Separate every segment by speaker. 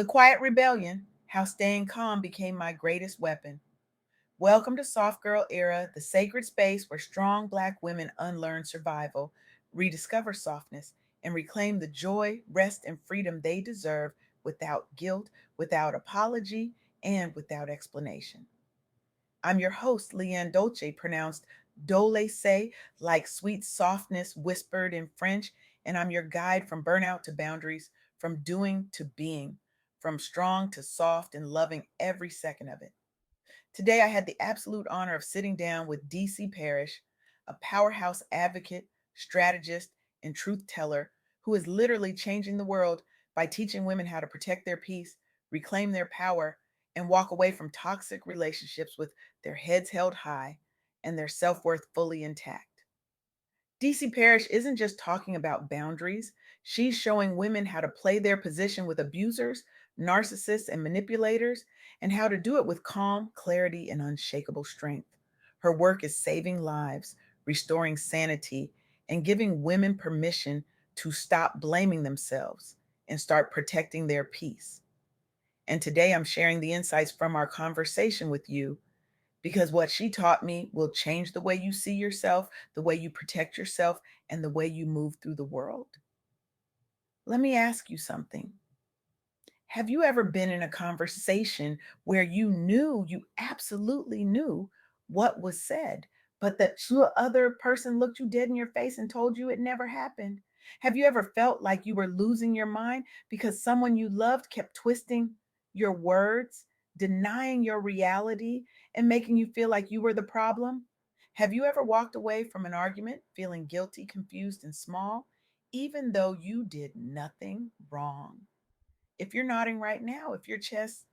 Speaker 1: The Quiet Rebellion: How Staying Calm Became My Greatest Weapon. Welcome to Soft Girl Era, the sacred space where strong Black women unlearn survival, rediscover softness, and reclaim the joy, rest, and freedom they deserve without guilt, without apology, and without explanation. I'm your host, LeAnne Dolce, pronounced Dolce, like sweet softness whispered in French, and I'm your guide from burnout to boundaries, from doing to being, from strong to soft and loving every second of it. Today, I had the absolute honor of sitting down with DeeCee Parrish, a powerhouse advocate, strategist, and truth teller who is literally changing the world by teaching women how to protect their peace, reclaim their power, and walk away from toxic relationships with their heads held high and their self worth fully intact. DC Parrish isn't just talking about boundaries, she's showing women how to play their position with abusers, narcissists, and manipulators, and how to do it with calm, clarity, and unshakable strength. Her work is saving lives, restoring sanity, and giving women permission to stop blaming themselves and start protecting their peace. And today I'm sharing the insights from our conversation with you because what she taught me will change the way you see yourself, the way you protect yourself, and the way you move through the world. Let me ask you something. Have you ever been in a conversation where you absolutely knew what was said, but that the other person looked you dead in your face and told you it never happened? Have you ever felt like you were losing your mind because someone you loved kept twisting your words, denying your reality, and making you feel like you were the problem? Have you ever walked away from an argument feeling guilty, confused, and small, even though you did nothing wrong? If you're nodding right now, if your chest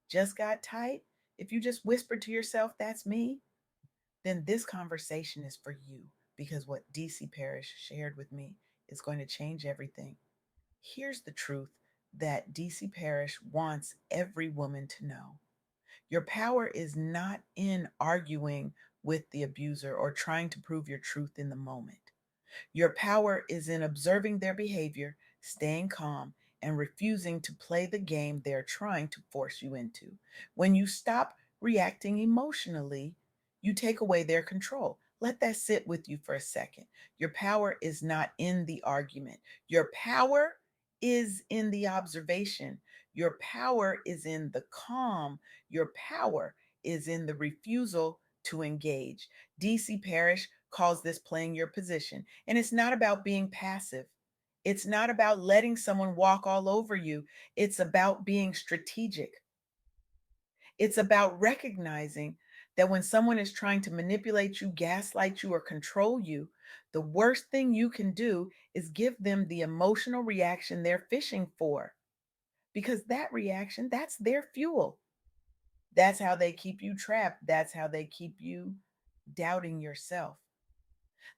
Speaker 1: just got tight, if you just whispered to yourself, that's me, then this conversation is for you because what DC Parrish shared with me is going to change everything. Here's the truth that DC Parrish wants every woman to know: your power is not in arguing with the abuser or trying to prove your truth in the moment. Your power is in observing their behavior, staying calm, and refusing to play the game they're trying to force you into. When you stop reacting emotionally, you take away their control. Let that sit with you for a second. Your power is not in the argument. Your power is in the observation. Your power is in the calm. Your power is in the refusal to engage. DC Parrish calls this playing your position. And it's not about being passive. It's not about letting someone walk all over you. It's about being strategic. It's about recognizing that when someone is trying to manipulate you, gaslight you, or control you, the worst thing you can do is give them the emotional reaction they're fishing for. Because that reaction, that's their fuel. That's how they keep you trapped. That's how they keep you doubting yourself.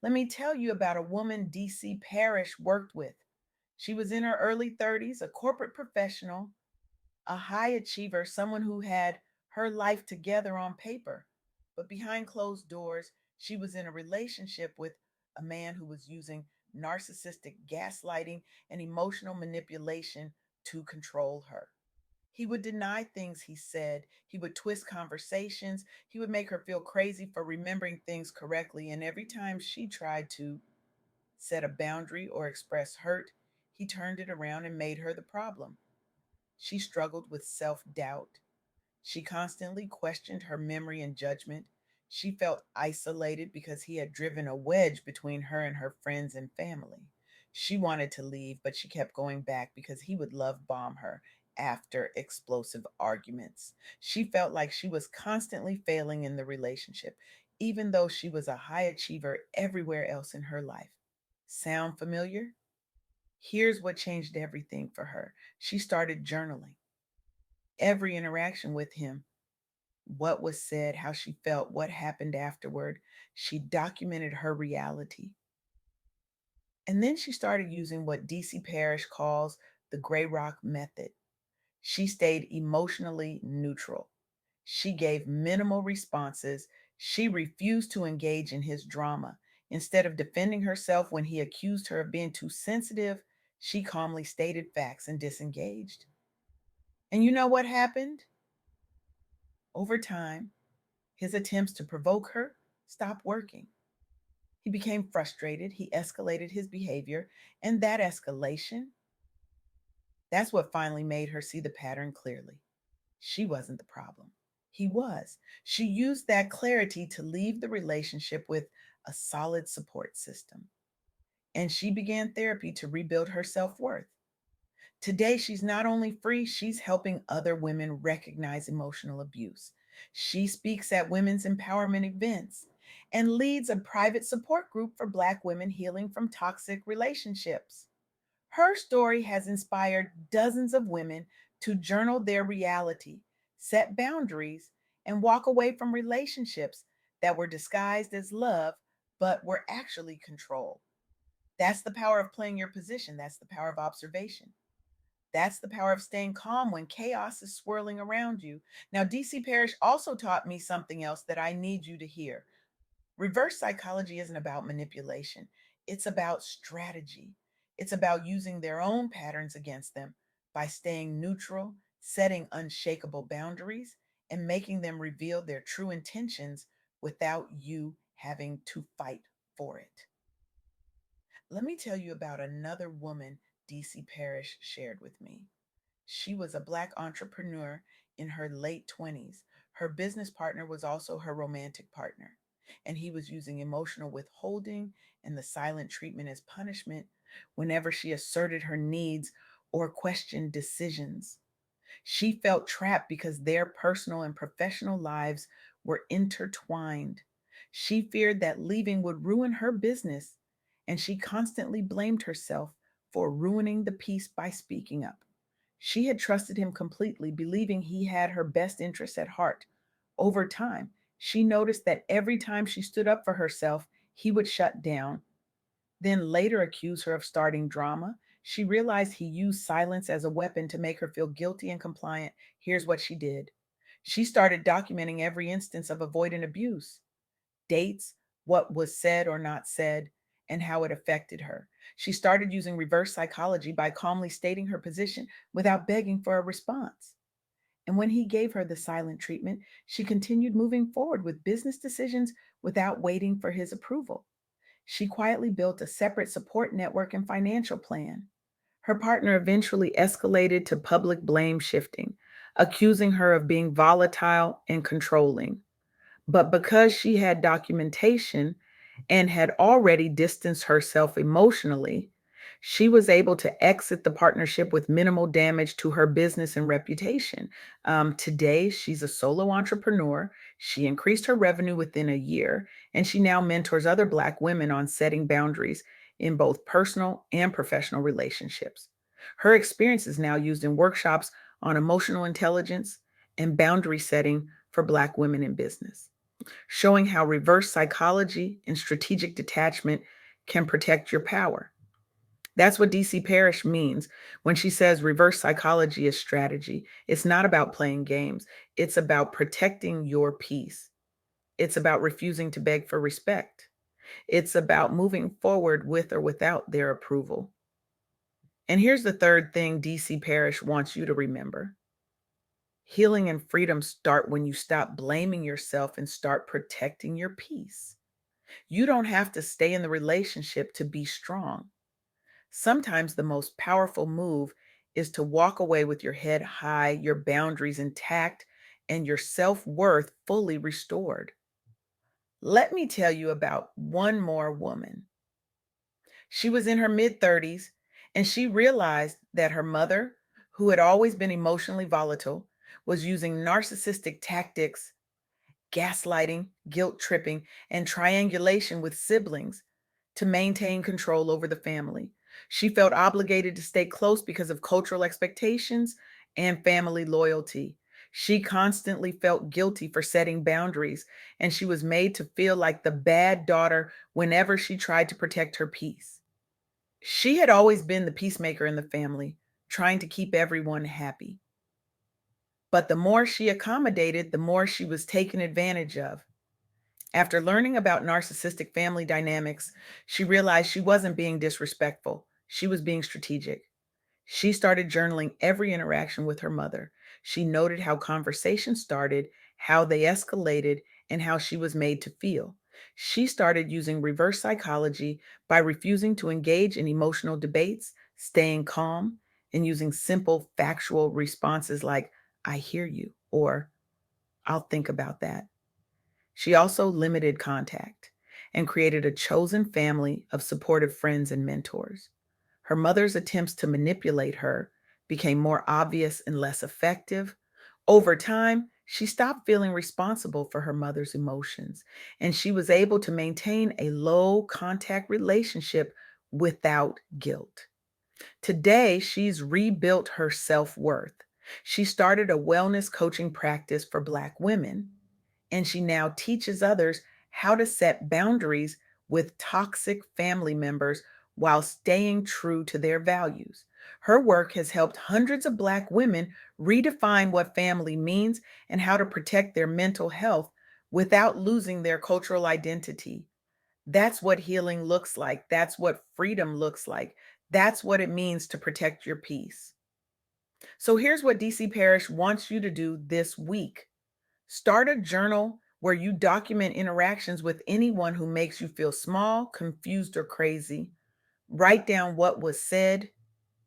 Speaker 1: Let me tell you about a woman DC Parrish worked with. She was in her early 30s, a corporate professional, a high achiever, someone who had her life together on paper. But behind closed doors, she was in a relationship with a man who was using narcissistic gaslighting and emotional manipulation to control her. He would deny things he said. He would twist conversations. He would make her feel crazy for remembering things correctly. And every time she tried to set a boundary or express hurt, he turned it around and made her the problem. She struggled with self doubt. She constantly questioned her memory and judgment. She felt isolated because he had driven a wedge between her and her friends and family. She wanted to leave, but she kept going back because he would love bomb her after explosive arguments. She felt like she was constantly failing in the relationship, even though she was a high achiever everywhere else in her life. Sound familiar? Here's what changed everything for her. She started journaling every interaction with him: what was said, how she felt, what happened afterward. She documented her reality. And then she started using what DC Parrish calls the gray rock method. She stayed emotionally neutral. She gave minimal responses. She refused to engage in his drama. Instead of defending herself when he accused her of being too sensitive, she calmly stated facts and disengaged. And you know what happened? Over time, his attempts to provoke her stopped working. He became frustrated, he escalated his behavior, and that escalation, that's what finally made her see the pattern clearly. She wasn't the problem. He was. She used that clarity to leave the relationship with a solid support system. And she began therapy to rebuild her self worth. Today, she's not only free, she's helping other women recognize emotional abuse. She speaks at women's empowerment events and leads a private support group for Black women healing from toxic relationships. Her story has inspired dozens of women to journal their reality, set boundaries, and walk away from relationships that were disguised as love but were actually control. That's the power of playing your position. That's the power of observation. That's the power of staying calm when chaos is swirling around you. Now, DC Parrish also taught me something else that I need you to hear. Reverse psychology isn't about manipulation, it's about strategy. It's about using their own patterns against them by staying neutral, setting unshakable boundaries, and making them reveal their true intentions without you having to fight for it. Let me tell you about another woman DC Parrish shared with me. She was a Black entrepreneur in her late 20s. Her business partner was also her romantic partner, and he was using emotional withholding and the silent treatment as punishment whenever she asserted her needs or questioned decisions. She felt trapped because their personal and professional lives were intertwined. She feared that leaving would ruin her business, and she constantly blamed herself for ruining the peace by speaking up. She had trusted him completely, believing he had her best interests at heart. Over time, she noticed that every time she stood up for herself, he would shut down, then later accuse her of starting drama. She realized he used silence as a weapon to make her feel guilty and compliant. Here's what she did: she started documenting every instance of avoidant abuse, dates, what was said or not said, and how it affected her. She started using reverse psychology by calmly stating her position without begging for a response. And when he gave her the silent treatment, she continued moving forward with business decisions without waiting for his approval. She quietly built a separate support network and financial plan. Her partner eventually escalated to public blame shifting, accusing her of being volatile and controlling. But because she had documentation and had already distanced herself emotionally, she was able to exit the partnership with minimal damage to her business and reputation. Today, she's a solo entrepreneur. She increased her revenue within a year, and she now mentors other Black women on setting boundaries in both personal and professional relationships. Her experience is now used in workshops on emotional intelligence and boundary setting for Black women in business, showing how reverse psychology and strategic detachment can protect your power. That's what DC Parrish means when she says reverse psychology is strategy. It's not about playing games, it's about protecting your peace. It's about refusing to beg for respect. It's about moving forward with or without their approval. And here's the third thing DC Parrish wants you to remember: healing and freedom start when you stop blaming yourself and start protecting your peace. You don't have to stay in the relationship to be strong. Sometimes the most powerful move is to walk away with your head high, your boundaries intact, and your self worth fully restored. Let me tell you about one more woman. She was in her mid 30s and she realized that her mother, who had always been emotionally volatile, was using narcissistic tactics, gaslighting, guilt tripping, and triangulation with siblings to maintain control over the family. She felt obligated to stay close because of cultural expectations and family loyalty. She constantly felt guilty for setting boundaries, and she was made to feel like the bad daughter whenever she tried to protect her peace. She had always been the peacemaker in the family, trying to keep everyone happy. But the more she accommodated, the more she was taken advantage of. After learning about narcissistic family dynamics, she realized she wasn't being disrespectful. She was being strategic. She started journaling every interaction with her mother. She noted how conversations started, how they escalated, and how she was made to feel. She started using reverse psychology by refusing to engage in emotional debates, staying calm, and using simple factual responses like, I hear you, or I'll think about that. She also limited contact and created a chosen family of supportive friends and mentors. Her mother's attempts to manipulate her became more obvious and less effective. Over time, she stopped feeling responsible for her mother's emotions, and she was able to maintain a low contact relationship without guilt. Today, she's rebuilt her self worth. She started a wellness coaching practice for Black women, and she now teaches others how to set boundaries with toxic family members while staying true to their values. Her work has helped hundreds of Black women redefine what family means and how to protect their mental health without losing their cultural identity. That's what healing looks like. That's what freedom looks like. That's what it means to protect your peace. So here's what DC Parrish wants you to do this week. Start a journal where you document interactions with anyone who makes you feel small, confused, or crazy. Write down what was said,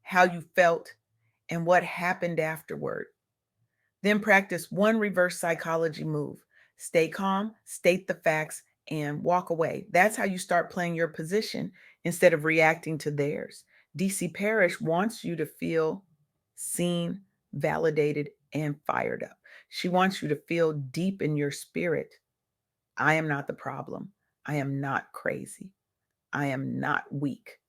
Speaker 1: how you felt, and what happened afterward. Then practice one reverse psychology move. Stay calm, state the facts, and walk away. That's how you start playing your position instead of reacting to theirs. DC Parrish wants you to feel seen, validated, and fired up. She wants you to feel deep in your spirit. I am not the problem. I am not crazy. I am not weak.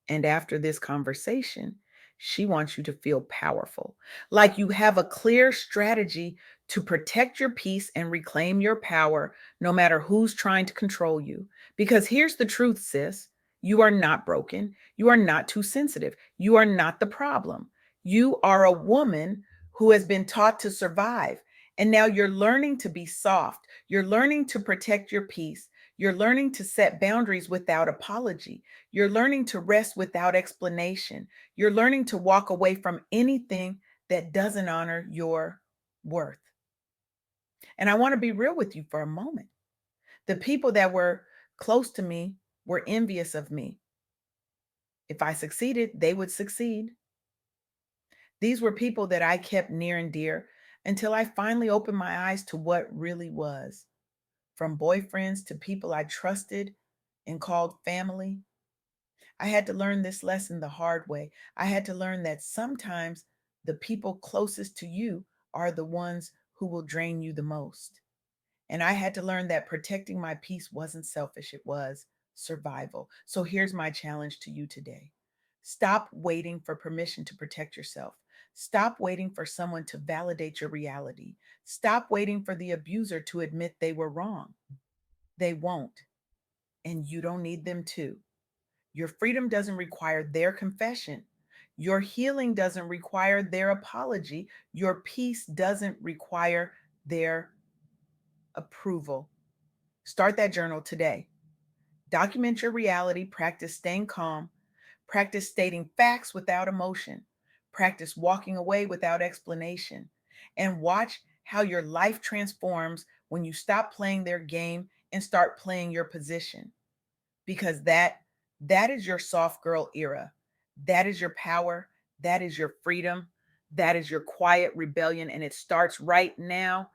Speaker 1: And after this conversation, she wants you to feel powerful, like you have a clear strategy to protect your peace and reclaim your power, no matter who's trying to control you. Because here's the truth, sis, you are not broken. You are not too sensitive. You are not the problem. You are a woman who has been taught to survive. And now you're learning to be soft. You're learning to protect your peace. You're learning to set boundaries without apology. You're learning to rest without explanation. You're learning to walk away from anything that doesn't honor your worth. And I want to be real with you for a moment. The people that were close to me were envious of me. If I succeeded, they would succeed. These were people that I kept near and dear until I finally opened my eyes to what really was. From boyfriends to people I trusted and called family, I had to learn this lesson the hard way. I had to learn that sometimes the people closest to you are the ones who will drain you the most. And I had to learn that protecting my peace wasn't selfish, it was survival. So here's my challenge to you today: stop waiting for permission to protect yourself. Stop waiting for someone to validate your reality. Stop waiting for the abuser to admit they were wrong. They won't, and you don't need them to. Your freedom doesn't require their confession. Your healing doesn't require their apology. Your peace doesn't require their approval. Start that journal today. Document your reality, practice staying calm, practice stating facts without emotion, practice walking away without explanation, and watch how your life transforms when you stop playing their game and start playing your position. Because that is your soft girl era. That is your power, that is your freedom, that is your quiet rebellion, and it starts right now